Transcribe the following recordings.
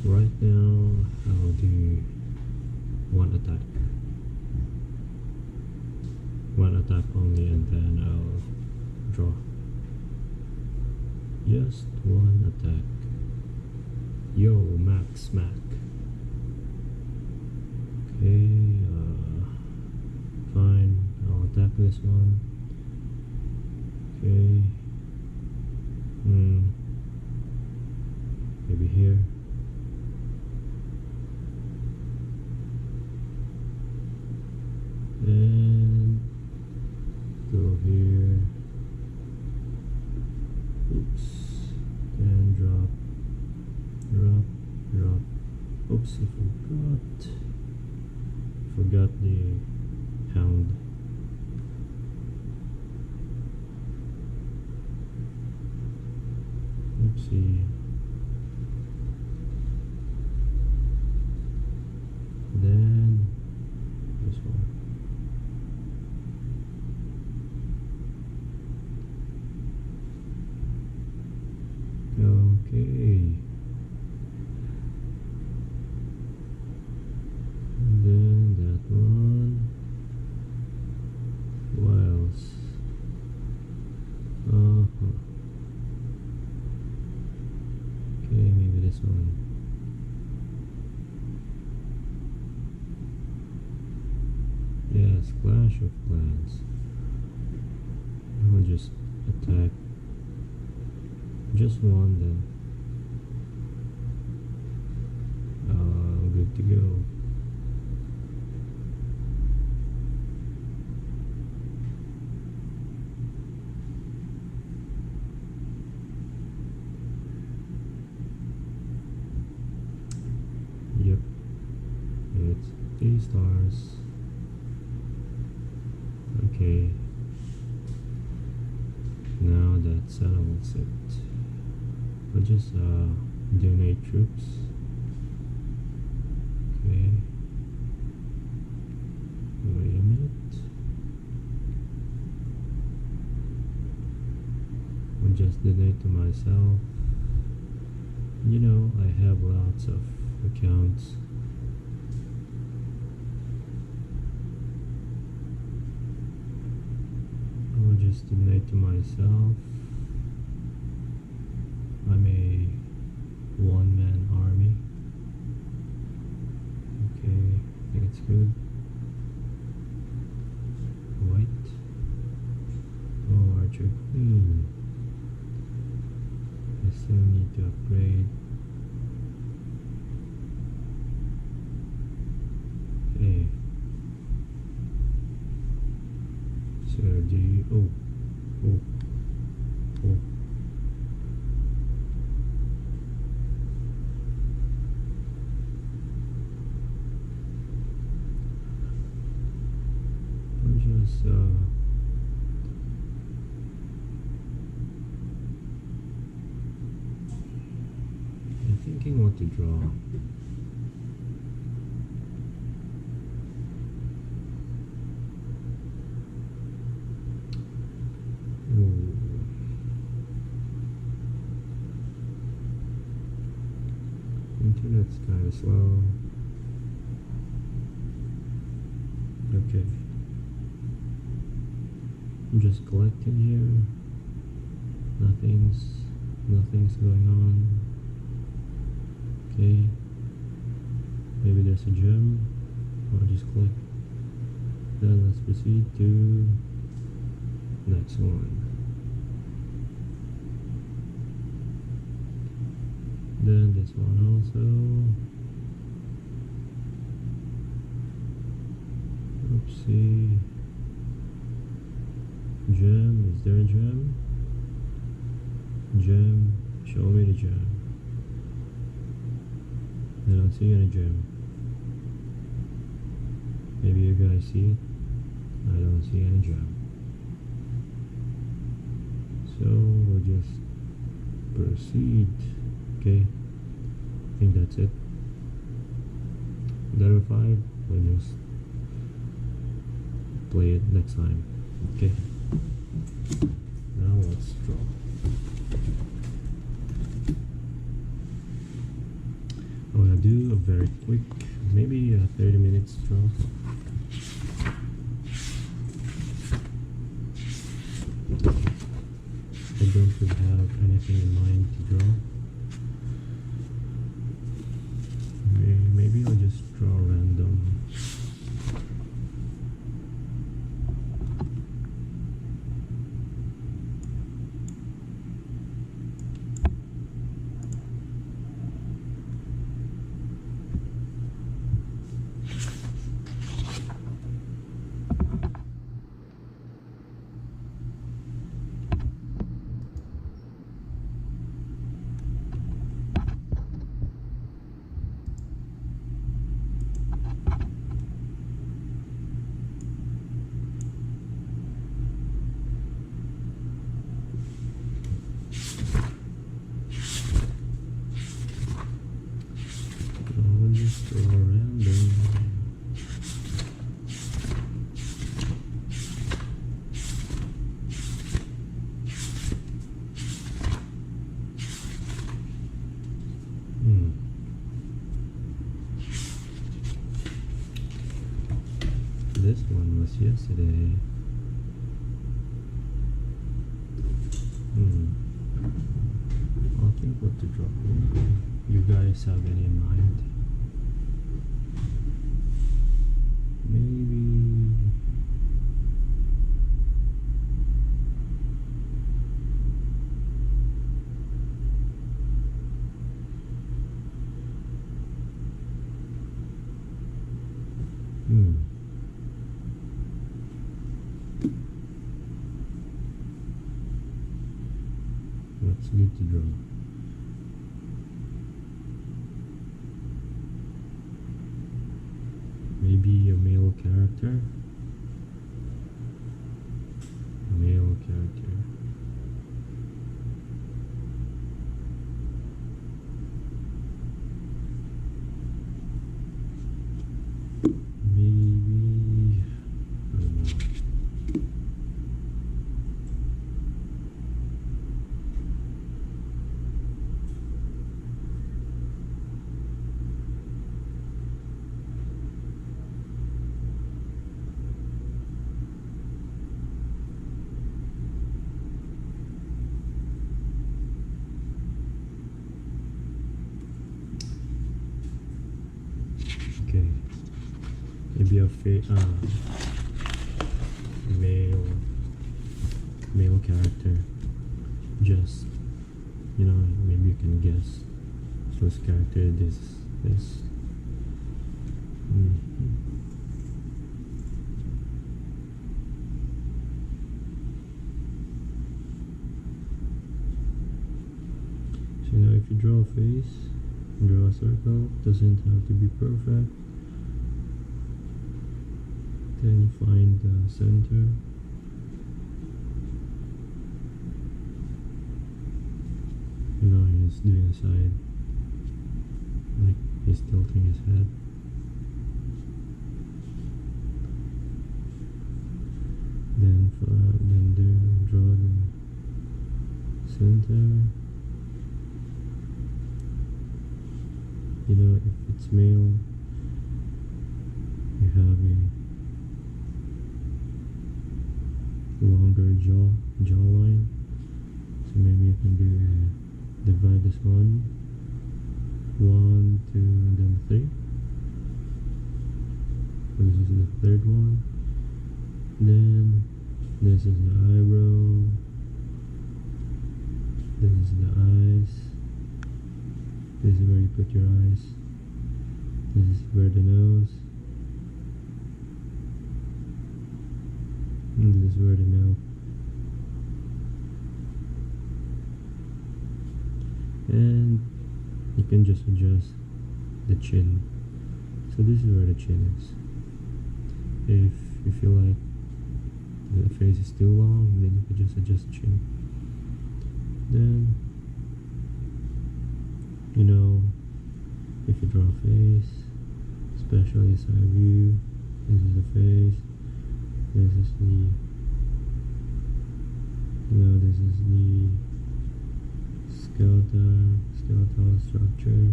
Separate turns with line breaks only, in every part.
Right now, I'll do one attack. One attack only, and then I'll draw. Just one attack. Yo, max smack. Okay, fine. I'll attack this one. Okay. Maybe here. And go here. Oops. And drop. Oops, I forgot the hound. Oopsie. Then this one. Okay. And then that one. What else? Okay, maybe this one. Yes, Clash of Clans. I'll just attack just one, then good to go. Yep, it's 3 stars. Okay, now that settles it. I'll just donate troops. Okay, wait a minute. I'll just donate to myself. You know, I have lots of accounts. I'll just donate to myself. I'm a one-man army. Okay, I think it's good. White. Oh, Archer Queen. I still need to upgrade. Okay. So do you... Oh. Just I'm thinking what to draw. Internet's kind of slow. Okay. I'm just collecting here. Nothing's going on. Okay. Maybe there's a gem. I'll just click. Then let's proceed to next one. Then this one also. Oopsie. Gem, is there a gem? Gem, show me the gem. I don't see any gem. Maybe you guys see it? I don't see any gem. So we'll just proceed. Okay, I think that's it. Letter 5, we'll just play it next time. Okay. Now let's draw. I want to do a very quick, maybe a 30 minutes draw. I don't really have anything in mind to draw. Maybe I'll just draw random. I'll just draw random. This one was yesterday. I'll think what to draw. You guys have any in mind? Maybe what's good to draw? Maybe a male character? A male character. Maybe, I don't know. Okay, maybe a male character. Just, maybe you can guess whose character this is. So if you draw a face, draw a circle, doesn't have to be perfect. Then find the center. He's doing a side, like he's tilting his head. Then draw the center. If it's male, you have a longer jawline. So maybe you can divide this one, 1, 2, and then 3. So this is the third one. Then this is the eyebrow. This is the eyes. This is where you put your eyes. This is where the nose. And this is where the mouth. And you can just adjust the chin. So this is where the chin is. If you feel like the face is too long, then you can just adjust the chin. Then, if you draw a face, especially side view, this is the face, this is the, this is the skeletal structure.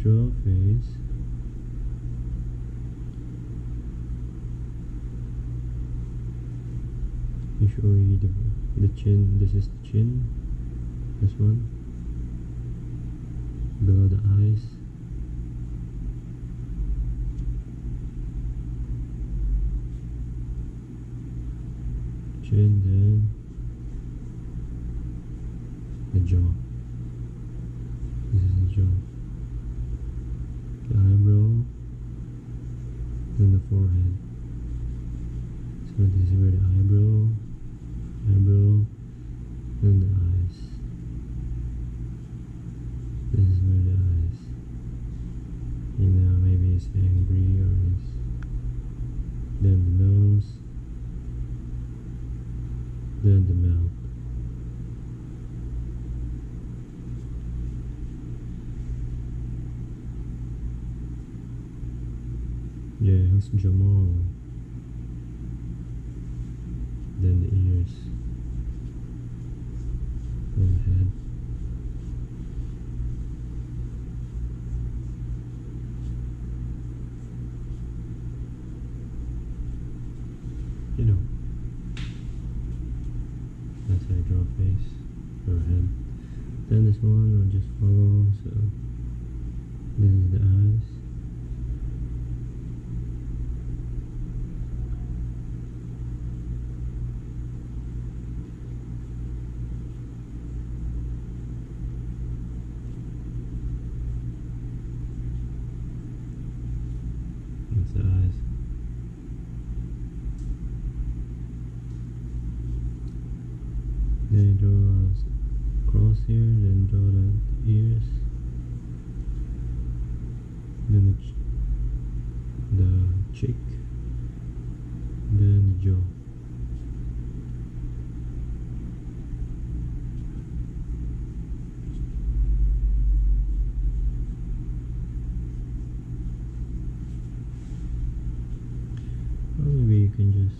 draw a face. Usually the chin, this is the chin, this one, below the eyes. Chin, then the jaw. This is the jaw. The eyebrow, then the forehead. So this is where the eyebrow, and the eyes. This is where the eyes. You know, maybe he's angry or he's. Then the nose, then the mouth. Yeah, who's Jamal? Then the ears, then the head. You know, that's how I draw a face or a head. Then this one will just follow. So this is the eyes. That's the eyes. Then you draw a cross here, then draw the ears, then the cheek, then the jaw. Or maybe you can just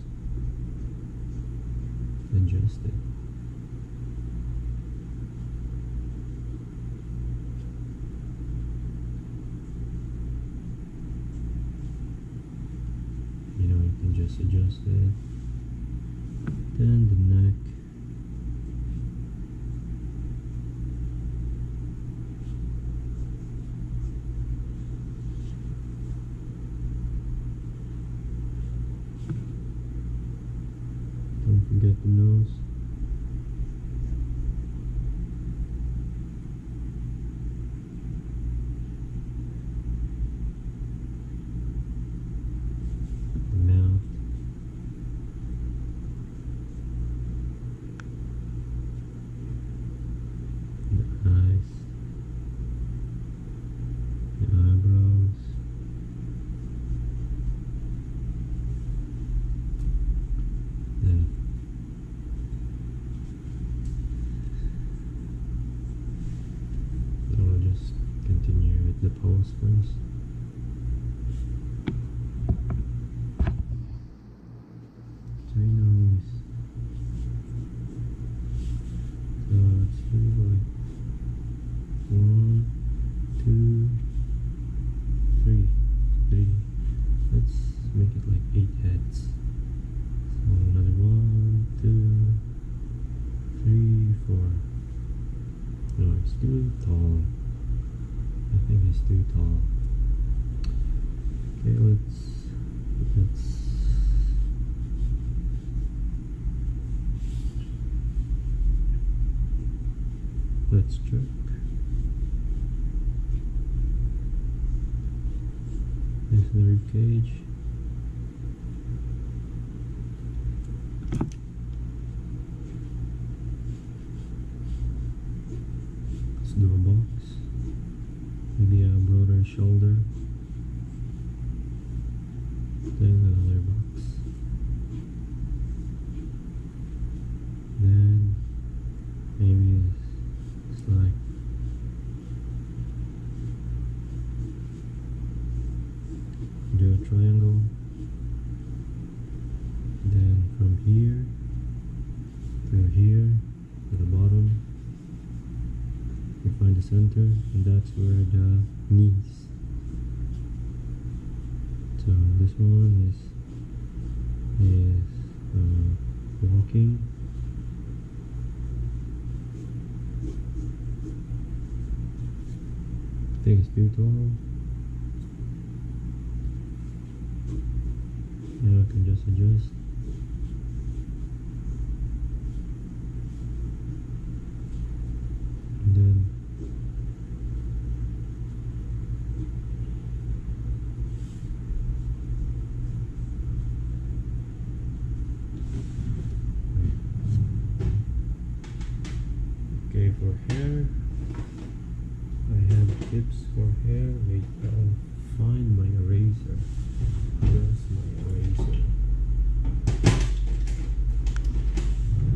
adjust it. You know, you can just adjust it. Then the neck. Don't forget the nose. The mouth. The eyes. The eyebrows. Then I'll just continue with the pose first. Very nice. So let's do like 1, 2, 3. Let's make it like 8 heads. So another 1, 2, 3, 4. No, it's too tall. I think it's too tall. Okay, let's check. This is the rib cage. Let's do a box. Maybe a broader shoulder. Then another box. Then maybe it's like do a triangle. Then from here to here to the bottom, you find the center, and that's where the knees. So this one is walking. I think it's too tall. Now I can just adjust. And then okay, for hair, I have tips for hair. Wait, I'll find my eraser. Where's my eraser?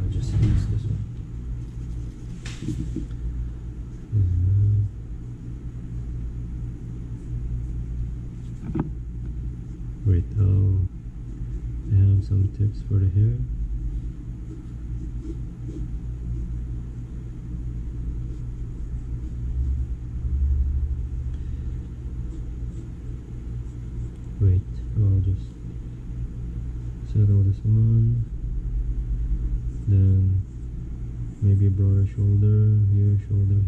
I'll just use this one. Wait, I have some tips for the hair. Wait, I'll just settle this one. Then maybe a broader shoulder here, shoulder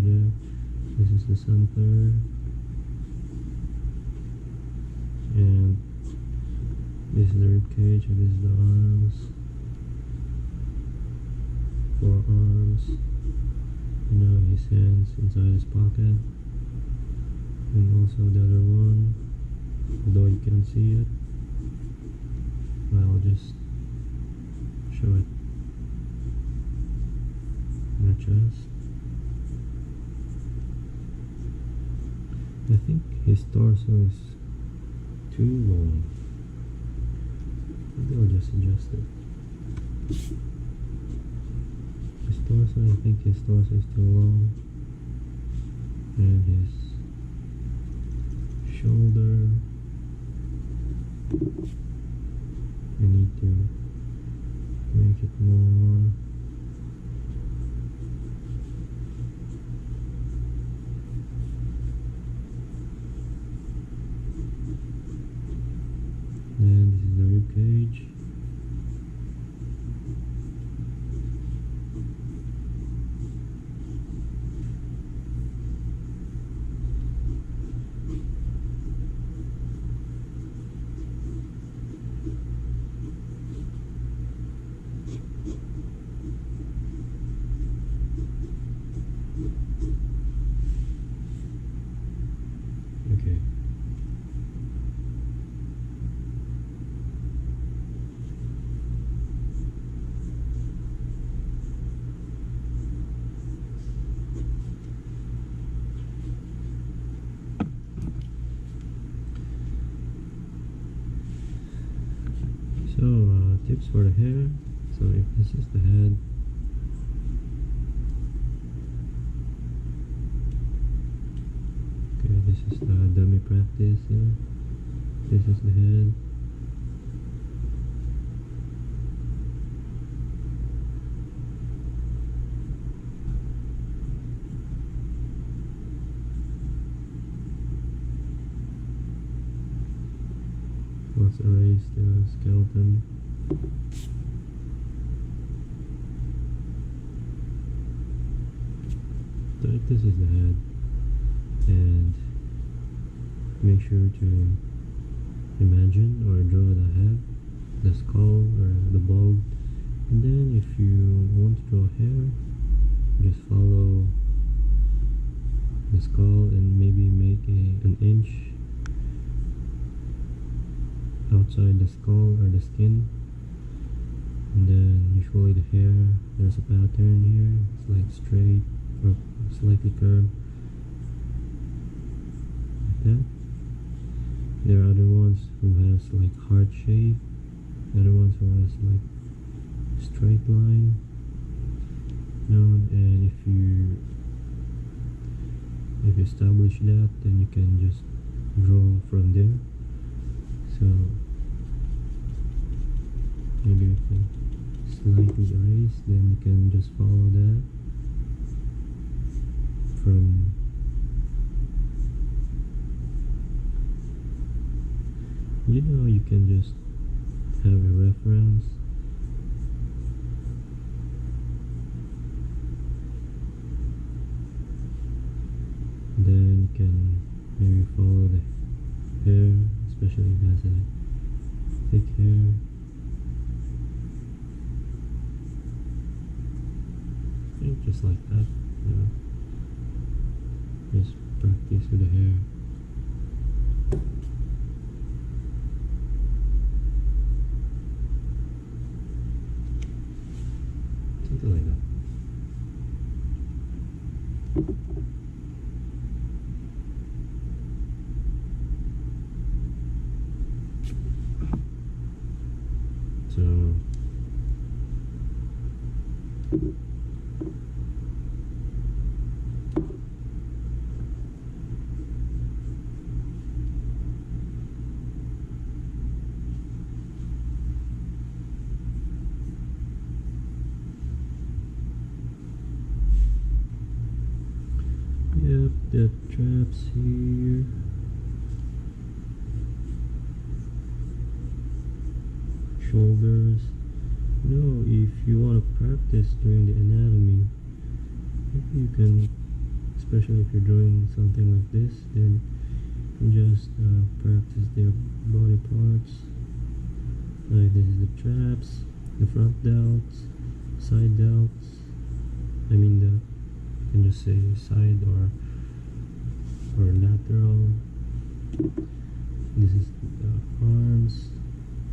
there. This is the center. And this is the rib cage, and this is the arms. Forearms. And now his hands inside his pocket. And also the other one. Although you can't see it, I'll just show it in the chest. I think his torso is too long. Maybe I'll just adjust it. His torso, I think his torso is too long. And his shoulder, I need to make it more. Then this is the rib cage. Okay. So, tips for the hair. So if this is the head, okay, this is the dummy practice here. This is the head. Let's erase the skeleton. So this is the head, and make sure to imagine or draw the head, the skull or the bulb, and then if you want to draw hair, just follow the skull and maybe make an inch outside the skull or the skin. And then usually the hair, there's a pattern here, it's like straight or slightly curved like that. There are other ones who has like heart shape, other ones who has like straight line. And if you establish that, then you can just draw from there. So maybe we can slightly erase, then you can just follow that from You know, you can just have a reference. Then you can maybe follow the hair, especially if it has a thick hair. I think just like that, you know. Just practice with the hair. Something like that. So yep, the traps here. Shoulders. No, if you want to practice doing the anatomy, maybe you can, especially if you're drawing something like this, then you can just practice their body parts. Like this is the traps, the front delts, side delts. I mean the, you can just say side or lateral. This is the arms.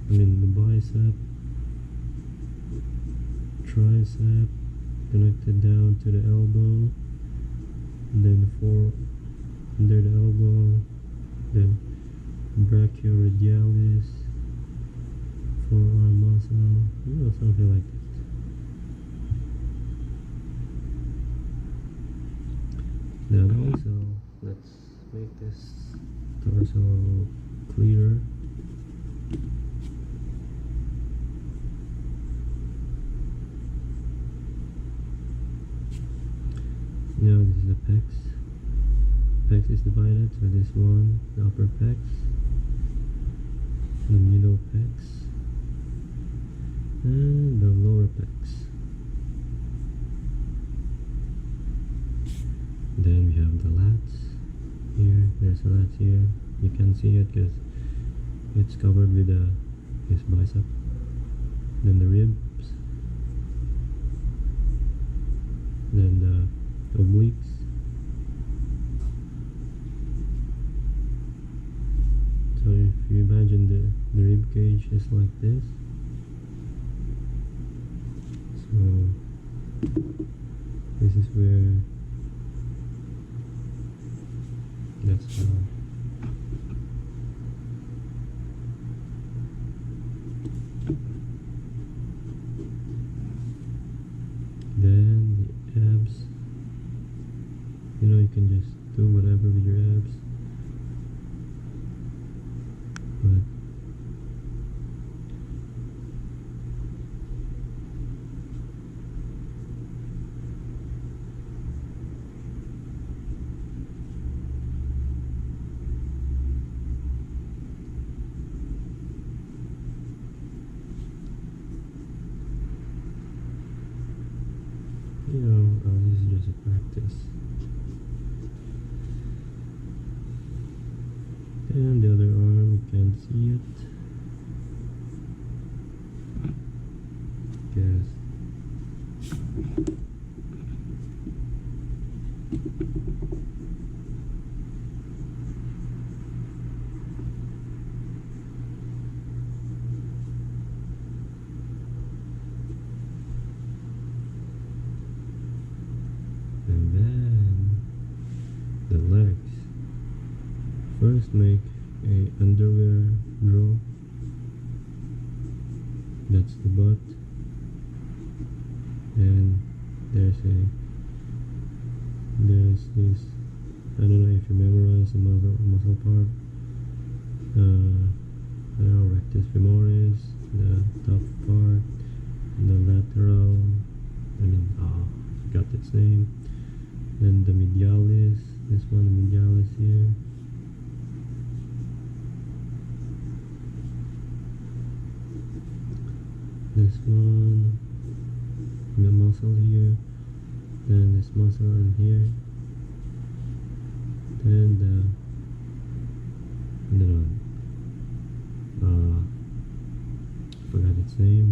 I mean the bicep, tricep, connected down to the elbow, and then under the elbow, then brachioradialis, forearm muscle, you know, something like that. Then also, let's make this torso clearer. Now this is the pecs. Pecs is divided, so this one, the upper pecs, the middle pecs, and the lower pecs. Then we have the lats here. There's a lat here. You can see it because it's covered with his bicep. Then the ribs. Then the obliques. So if you imagine the rib cage is like this. So this is where that's how. Then the abs. You know, you can just do whatever with your abs, but you know, this is just a practice. And the other arm, you can't see it. Guess. And then the legs. First make a underwear draw. That's the butt. And there's this, I don't know if you memorize the muscle part. I don't know, rectus femoris, the top part, the lateral, I forgot its name. Then the medialis, this one, the medialis here. one, the muscle here, then this muscle in here, then the another one. Forgot its name.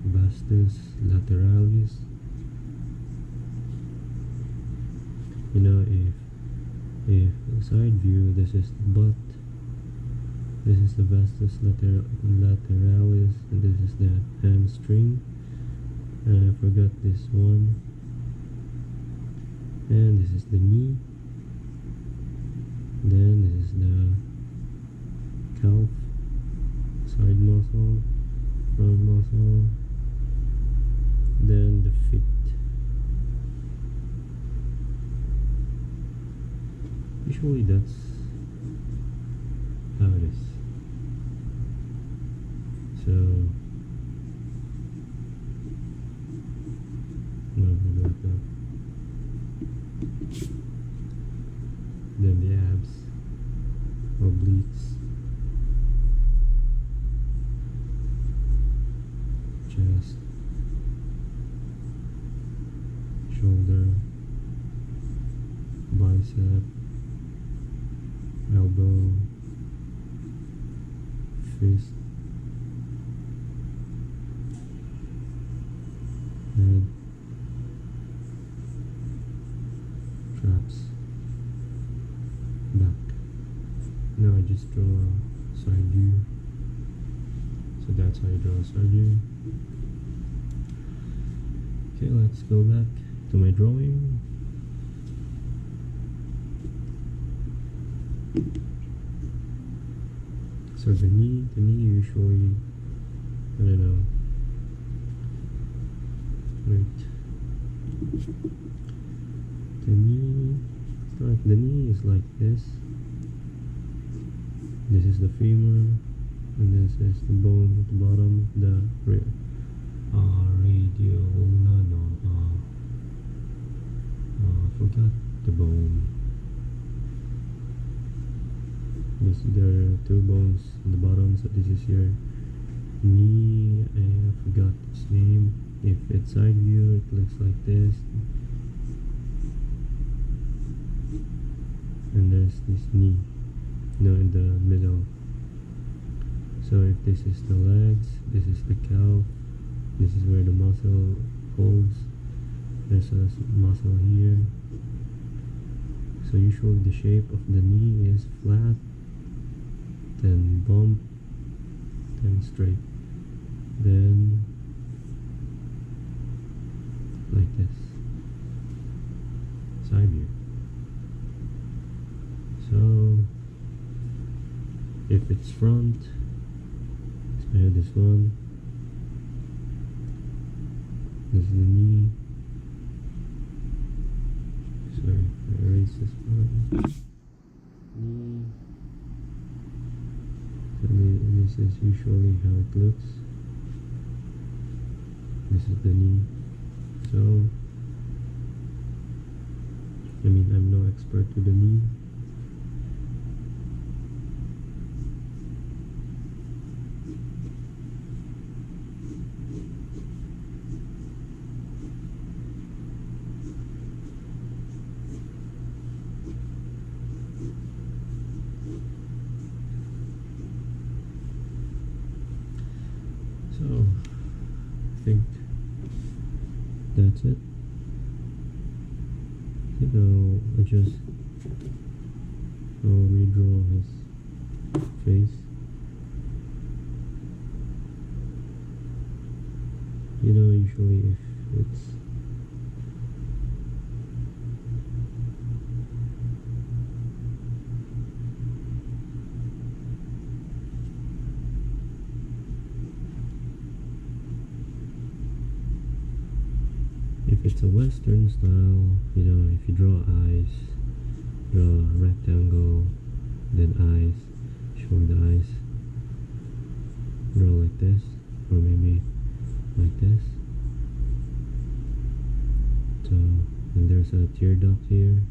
Vastus lateralis. You know, if side view, this is the butt, this is the vastus lateralis, and this is the hamstring. And I forgot this one. And this is the knee. Then this is the calf, side muscle, front muscle, then the feet. Usually that's how it is. So like that. Then the abs, obliques, chest, shoulder, bicep, elbow, fist, head, traps, back. Now I just draw a side view. So that's how you draw a side view. Okay, let's go back to my drawing. So the knee usually, I don't know, wait, the knee is like this. This is the femur, and this is the bone at the bottom, the forgot the bone. There are two bones in the bottom, so this is your knee. I forgot its name. If it's side view, it looks like this, and there's this knee, in the middle. So if this is the legs, this is the calf, this is where the muscle holds, there's a muscle here. So usually the shape of the knee is flat, then bump, then straight, then like this, side view. So if it's front, especially this one, this is the knee. Sorry, I erased this one. Knee. So this is usually how it looks. This is the knee. So, I mean, I'm no expert with the knee. So, I think that's it. I think I'll redraw his face. Usually if it's a Western style, if you draw eyes, draw a rectangle, then eyes, show the eyes, draw like this, or maybe like this. So, and there's a tear duct here.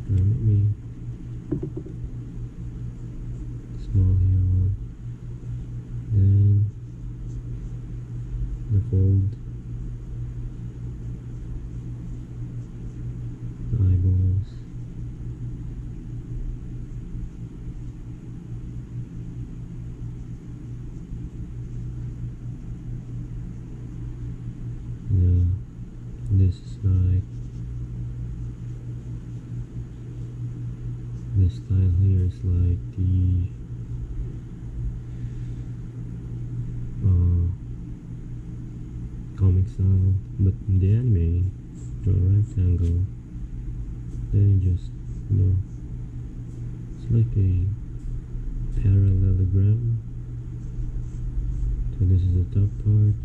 Or maybe small here. Then the fold, the eyeballs, yeah, this is like this style here is like the comic style, but in the anime, draw a rectangle, then you just, it's like a parallelogram. So this is the top part,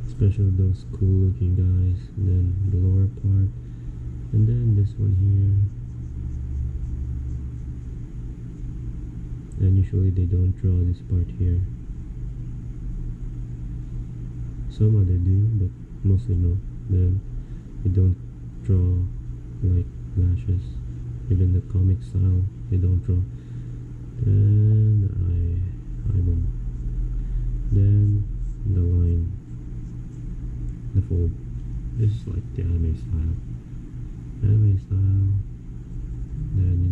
especially those cool looking guys, and then the lower part, and then this one here. And usually they don't draw this part here. Some other do, but mostly no. Then they don't draw like lashes. Even the comic style, they don't draw. Then eyeball. Then the line, the fold. This is like the anime style. Anime style. Then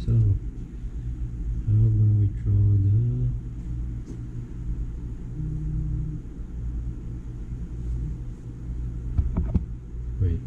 so how about we draw the wait.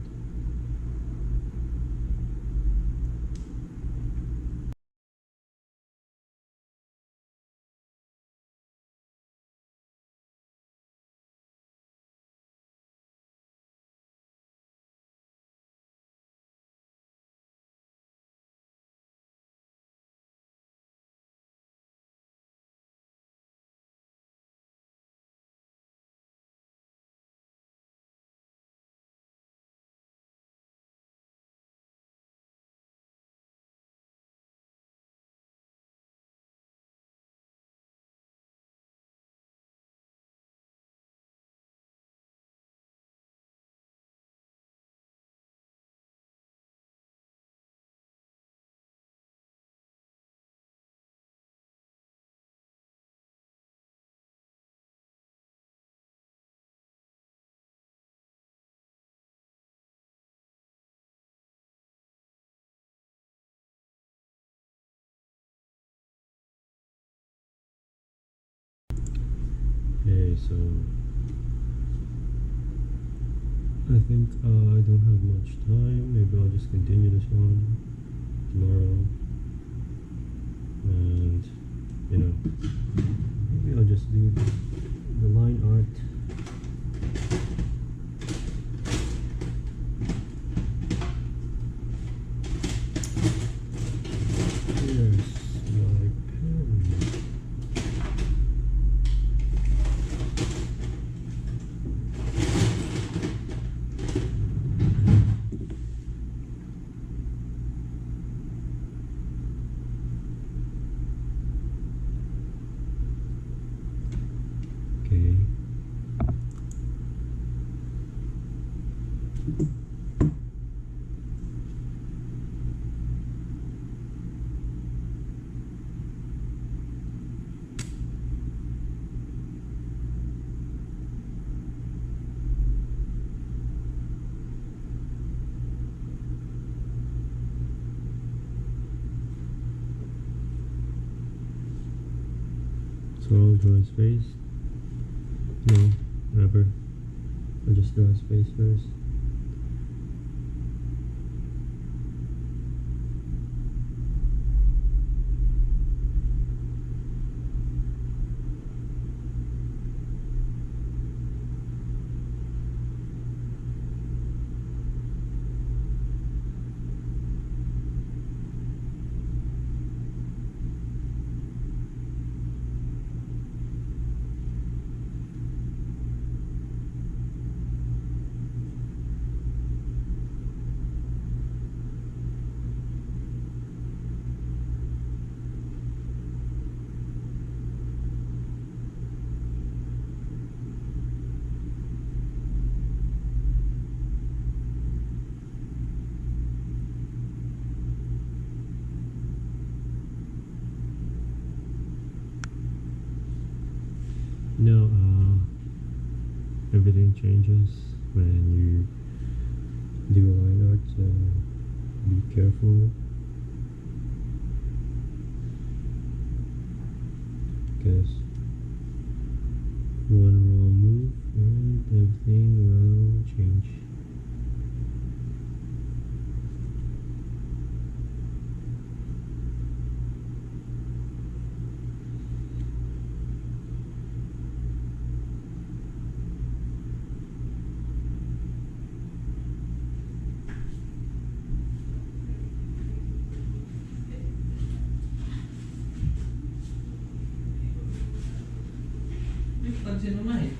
Okay, so I think I don't have much time. Maybe I'll just continue this one tomorrow, and maybe I'll just do the line art. Here's my pen. Okay. So I'll draw his face. No, never. I'll just draw his face first. everything changes when you do line art, so be careful, because one wrong move and everything will change.
Pansin mo na eh.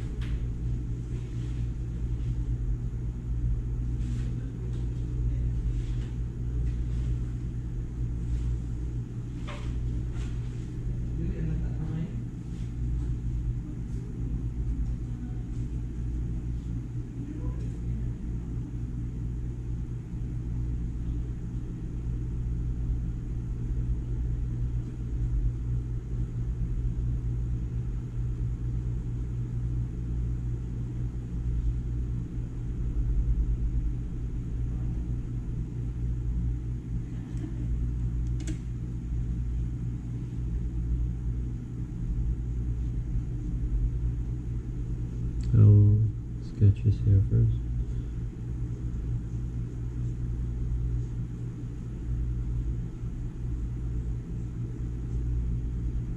I'll sketch this here first.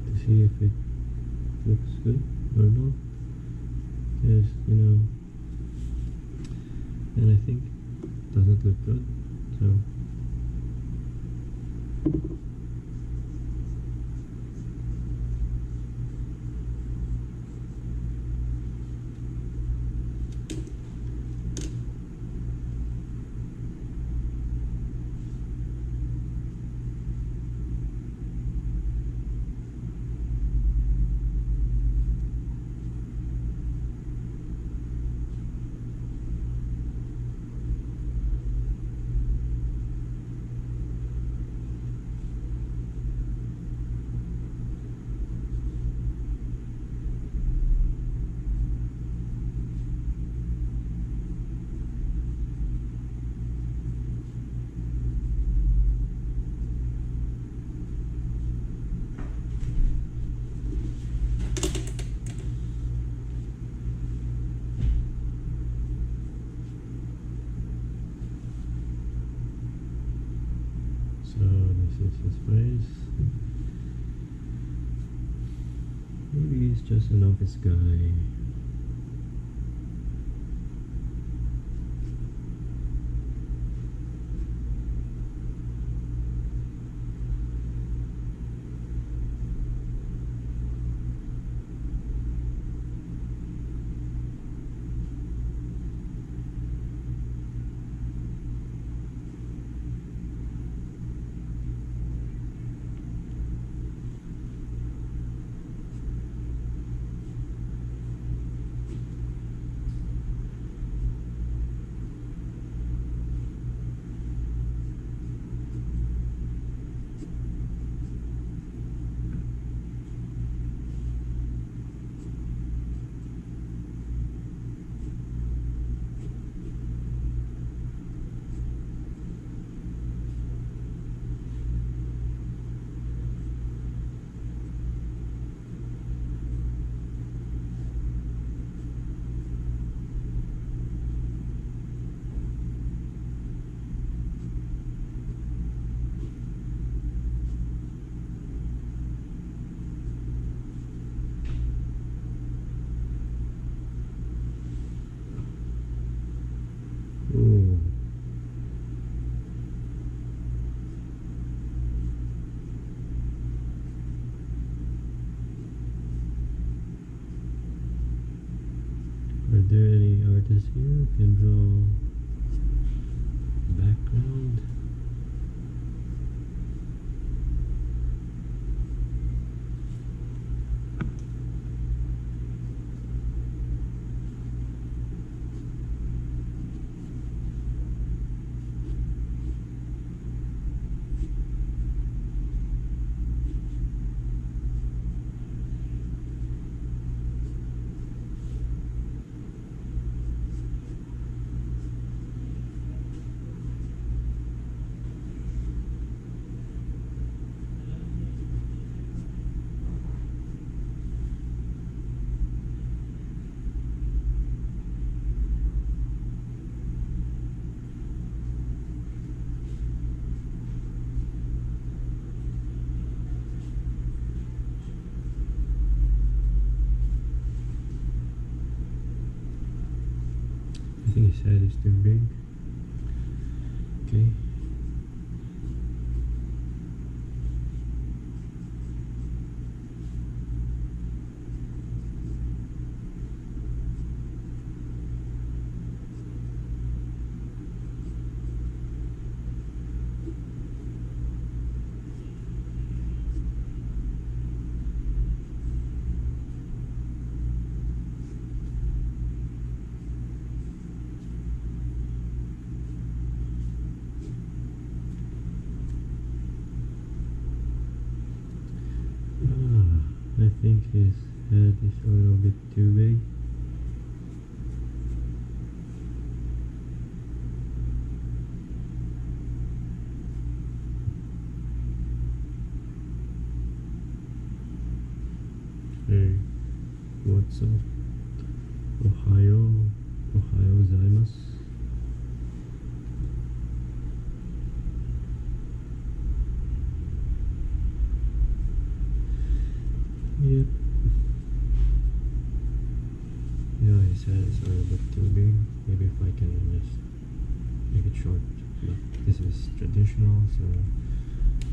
To see if it looks good or not. Because, you know, and I think it doesn't look good, so this is his face. Maybe he's just an office guy. Ooh. Are there any artists here who can draw background? his head is too big. Okay. I think his head is a little bit too big. Hey, what's up? Ohio gozaimasu. Yep. Yeah, his head is a little bit too big. Maybe if I can just make it short. But this is traditional, so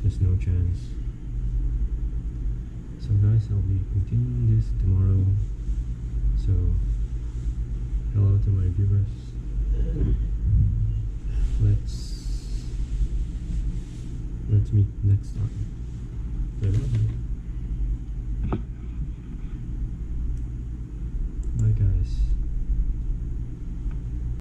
there's no chance. So guys, I'll be continuing this tomorrow. So hello to my viewers. Let's meet next time. Bye bye. Bye guys.